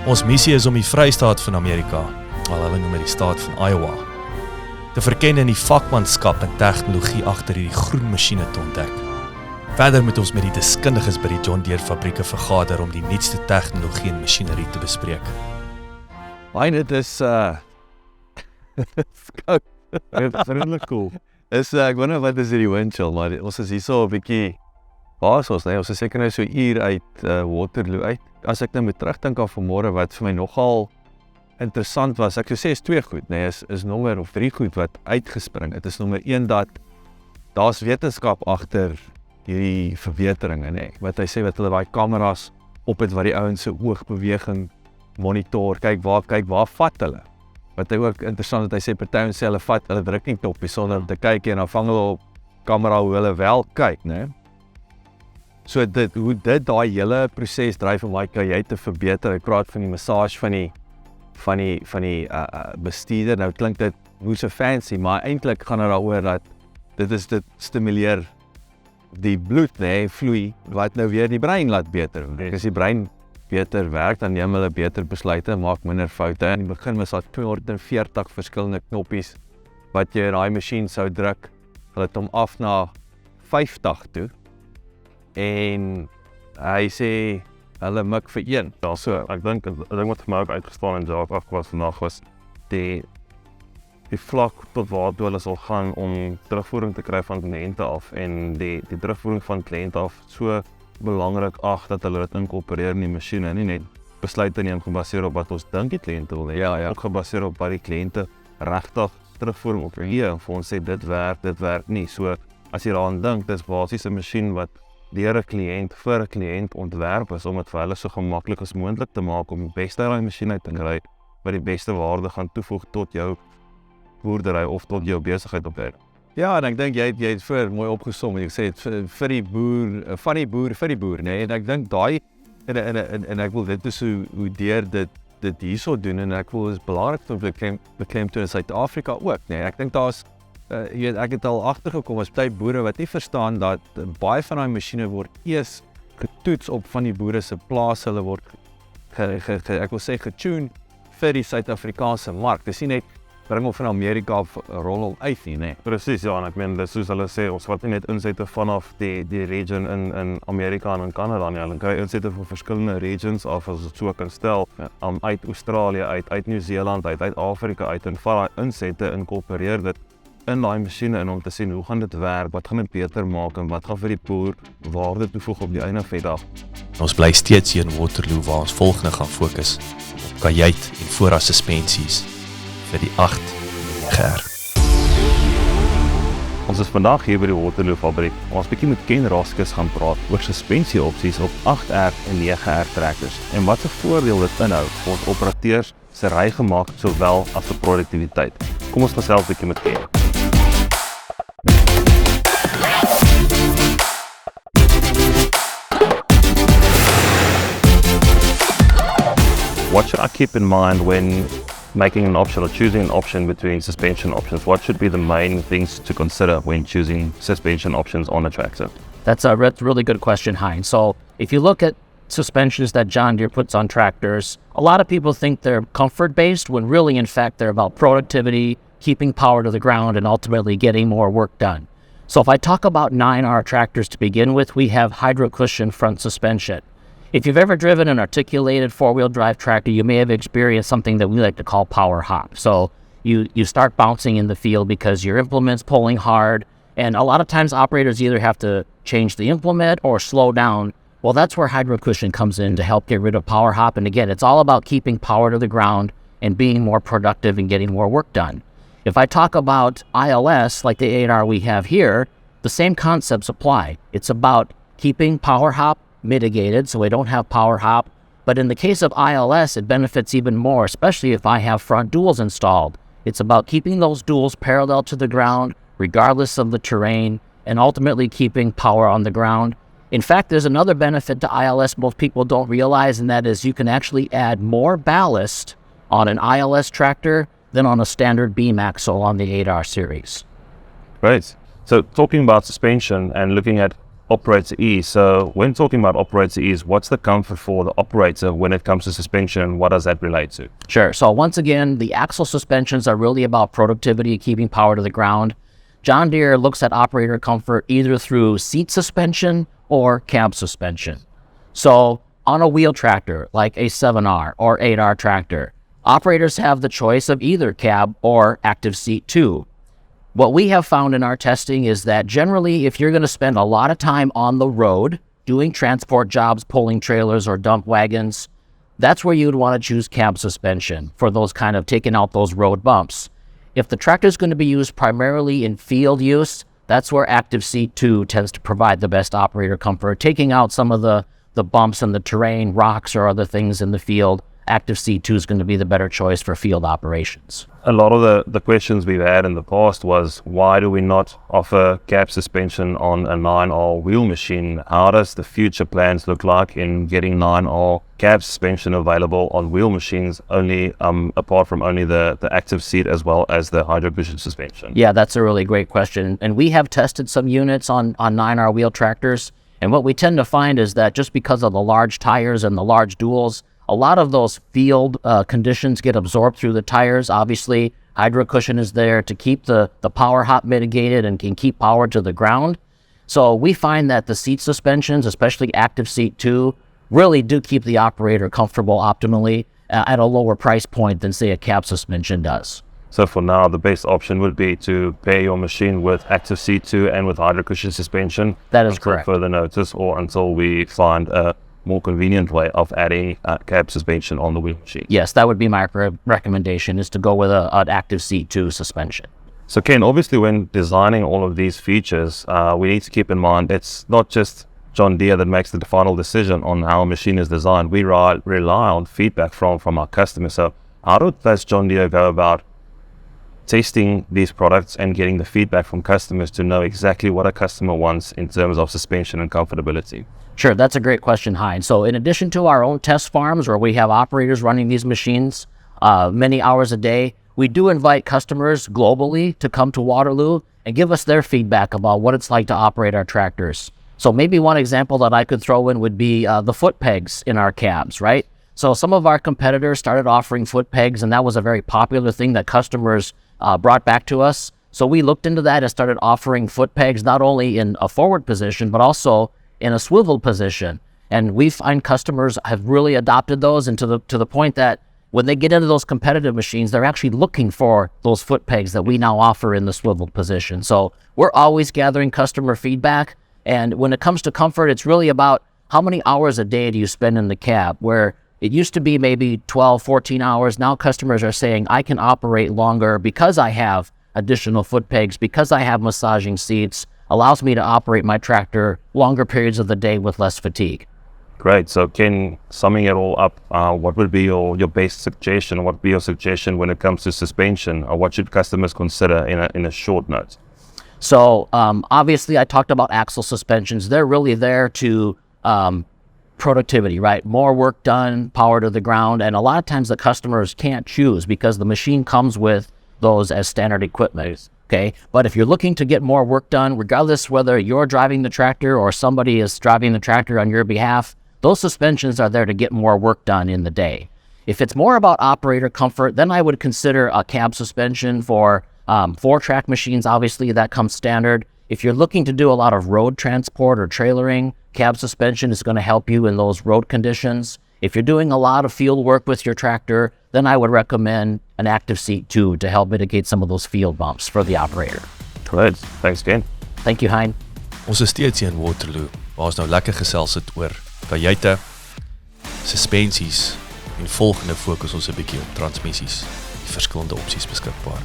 Ons missie is om die Vrystaat van Amerika, al hulle noem dit die staat van Iowa, te verken in die vakmanskap en tegnologie agter hierdie groen masjiene te ontdek. Verder moet ons met die deskundiges by die John Deere fabrieke vergader om die nuutste tegnologie en masjinerie te bespreek. Dit is koud. Vriendelik cool. Ek wonder wat is hierdie windchill, maar ons is hier so 'n bietjie baas ons, nee, ons is seker nou so 'n uur uit Waterloo uit. As ek nou moet terugdink aan vanmôre wat vir my nogal interessant was, ek sou sê is twee goed, nee, is nommer of drie goed wat uitgespring het. Dit is nommer 1 dat daar's wetenskap agter hierdie verbeteringe, nee. Wat hy sê wat hulle daai kameras op het wat die ouens se oogbeweging monitor, kyk waar vat hulle. Wat hy ook interessant het, hy sê party ons sê hulle vat, hulle druk nie knoppies sonder om te kyk en dan vang hulle op kamera hoe hulle wel kyk, né? So hoe dit daai hele proses dryf om daai kajuit te verbeter. Ek praat van die massage van die bestuurder. Nou klink dit hoe so fancy, maar eintlik gaan dit daaroor dat dit stimuleer die bloed, né, vloei wat nou weer die brein laat beter. As die brein beter werk, dan neem hulle beter besluite, maak minder foute. In die begin was daar 240 verskillende knoppies wat jy in daai masjien sou druk. Hulle het hom af na 50 toe. En hy sê hulle mik vir 1. Ja, so, ek dink wat vir my ook uitgestaan en Jacques afgewas vandag was die vlak tot waartoe hulle sal gaan om terugvoering te kry van kliënte af en die terugvoering van kliënte af so belangrik dat hulle dit inkorporeer in die masjiene en nie net besluite neem gebaseer op wat ons dink die kliënte wil hê, ook gebaseer op wat die kliënte regtig terugvoering op gee en vir ons sê dit werk nie. So as jy daaraan dink, dis basies 'n masjien wat deur 'n kliënt vir 'n kliënt ontwerp is om dit vir hulle so gemaklik as moontlik te maak om die beste uit daai masjien uit te kry wat die beste waarde gaan toevoeg tot jou boerdery of tot jou besigheid op dit. Ja, en ek dink jy het vir mooi opgesom. Jy sê vir die boer, van die boer vir die boer, nee. En ek dink daai en ek wil dit is hoe Deere dit hierso doen en ek wil is belangrik om beklemtoon in Suid-Afrika ook, nee. Ek dink daar's jy weet ek het al agtergekom as baie boere wat nie verstaan dat baie van daai masjiene word eers getoets op van die boere se plase, hulle word ek wil sê getune vir die Suid-Afrikaanse mark. Dis nie net bring hom van Amerika of rol hom uit nie, nee. Presies, ja, en ek meen dis soos hulle sê, ons vat nie net insette vanaf die region in Amerika en in Kanada nie, hulle kry insette van verskillende regions af as dit so kan stel, uit Australië uit Nieu-Seeland uit Afrika uit en vat daai insette inkorporeer dit in daai masjiene in om te sien hoe gaan dit werk, wat gaan dit beter maak en wat gaan vir die boer waarde toevoeg op die einde van die dag. Ons bly steeds hier in Waterloo waar ons volgende gaan fokus op kajuit en voorraad suspensies vir die 8 en 9R. Ons is vandag hier by die Waterloo fabriek. Ons bietjie met Ken Raskus gaan praat oor suspensieopsies op 8R en 9R trekkers en wat 'n voordeel dit inhou vir ons operateurs se rygemaak sowel as vir produktiwiteit. Kom ons gesels bietjie met Ken. What should I keep in mind when making an option or choosing an option between suspension options? What should be the main things to consider when choosing suspension options on a tractor? That's a really good question, Hein. So if you look at suspensions that John Deere puts on tractors, a lot of people think they're comfort-based when really, in fact, they're about productivity, keeping power to the ground, and ultimately getting more work done. So if I talk about 9R tractors to begin with, we have hydro cushion front suspension. If you've ever driven an articulated four-wheel drive tractor, you may have experienced something that we like to call power hop. So you start bouncing in the field because your implement's pulling hard, and a lot of times operators either have to change the implement or slow down. Well, that's where hydro cushion comes in to help get rid of power hop. And again, it's all about keeping power to the ground and being more productive and getting more work done. If I talk about ILS, like the 8R we have here, the same concepts apply. It's about keeping power hop mitigated so we don't have power hop. But in the case of ILS, it benefits even more, especially if I have front duals installed. It's about keeping those duals parallel to the ground, regardless of the terrain, and ultimately keeping power on the ground. In fact, there's another benefit to ILS most people don't realize, and that is you can actually add more ballast on an ILS tractor than on a standard beam axle on the 8R series. Great. So talking about suspension and looking at operator ease. So when talking about operator ease, what's the comfort for the operator when it comes to suspension, and what does that relate to? Sure. So once again, the axle suspensions are really about productivity, keeping power to the ground. John Deere looks at operator comfort either through seat suspension or cab suspension. So on a wheel tractor like a 7R or 8R tractor, operators have the choice of either cab or active seat 2. What we have found in our testing is that generally, if you're going to spend a lot of time on the road doing transport jobs, pulling trailers or dump wagons, that's where you'd want to choose cab suspension for those kind of taking out those road bumps. If the tractor is going to be used primarily in field use, that's where active seat 2 tends to provide the best operator comfort, taking out some of the bumps in the terrain, rocks or other things in the field. Active seat 2 is going to be the better choice for field operations. A lot of the questions we've had in the past was, why do we not offer cab suspension on a 9R wheel machine? How does the future plans look like in getting 9R cab suspension available on wheel machines, only apart from only the active seat as well as the hydro cushion suspension? Yeah, that's a really great question. And we have tested some units on 9R wheel tractors. And what we tend to find is that just because of the large tires and the large duals, a lot of those field conditions get absorbed through the tires. Obviously, hydro cushion is there to keep the power hop mitigated and can keep power to the ground. So we find that the seat suspensions, especially active seat 2, really do keep the operator comfortable optimally at a lower price point than, say, a cab suspension does. So for now, the best option would be to pair your machine with active seat 2 and with hydro cushion suspension. That is until correct. Further notice, or until we find a more convenient way of adding cab suspension on the wheel machine. Yes, that would be my recommendation, is to go with an active seat 2 suspension. So Ken, obviously when designing all of these features, we need to keep in mind it's not just John Deere that makes the final decision on how a machine is designed. We rely on feedback from our customers. So how does John Deere go about testing these products and getting the feedback from customers to know exactly what a customer wants in terms of suspension and comfortability? Sure, that's a great question, Hein. So in addition to our own test farms where we have operators running these machines many hours a day, we do invite customers globally to come to Waterloo and give us their feedback about what it's like to operate our tractors. So maybe one example that I could throw in would be the foot pegs in our cabs, right? So some of our competitors started offering foot pegs, and that was a very popular thing that customers brought back to us. So we looked into that and started offering foot pegs not only in a forward position, but also in a swivel position. And we find customers have really adopted those, and to the point that when they get into those competitive machines, they're actually looking for those foot pegs that we now offer in the swivel position. So we're always gathering customer feedback. And when it comes to comfort, it's really about how many hours a day do you spend in the cab, where it used to be maybe 12, 14 hours. Now customers are saying, I can operate longer because I have additional foot pegs, because I have massaging seats, allows me to operate my tractor longer periods of the day with less fatigue. Great. So Ken, summing it all up, what would be your best suggestion? What would be your suggestion when it comes to suspension, or what should customers consider in a short note? So obviously I talked about axle suspensions. They're really there to productivity, right? More work done, power to the ground. And a lot of times the customers can't choose because the machine comes with those as standard equipment. Okay, but if you're looking to get more work done, regardless whether you're driving the tractor or somebody is driving the tractor on your behalf, those suspensions are there to get more work done in the day. If it's more about operator comfort, then I would consider a cab suspension for 4-track machines. Obviously, that comes standard. If you're looking to do a lot of road transport or trailering, cab suspension is going to help you in those road conditions. If you're doing a lot of field work with your tractor, then I would recommend an active seat 2 to help mitigate some of those field bumps for the operator. Great. Thanks, Ken. Thank you, Hein. Ons is steeds hier in Waterloo, waar ons nou lekker gesels het oor kajuite, suspensies en volgende fokus ons 'n bietjie op transmissies, die verskillende opsies beskikbaar.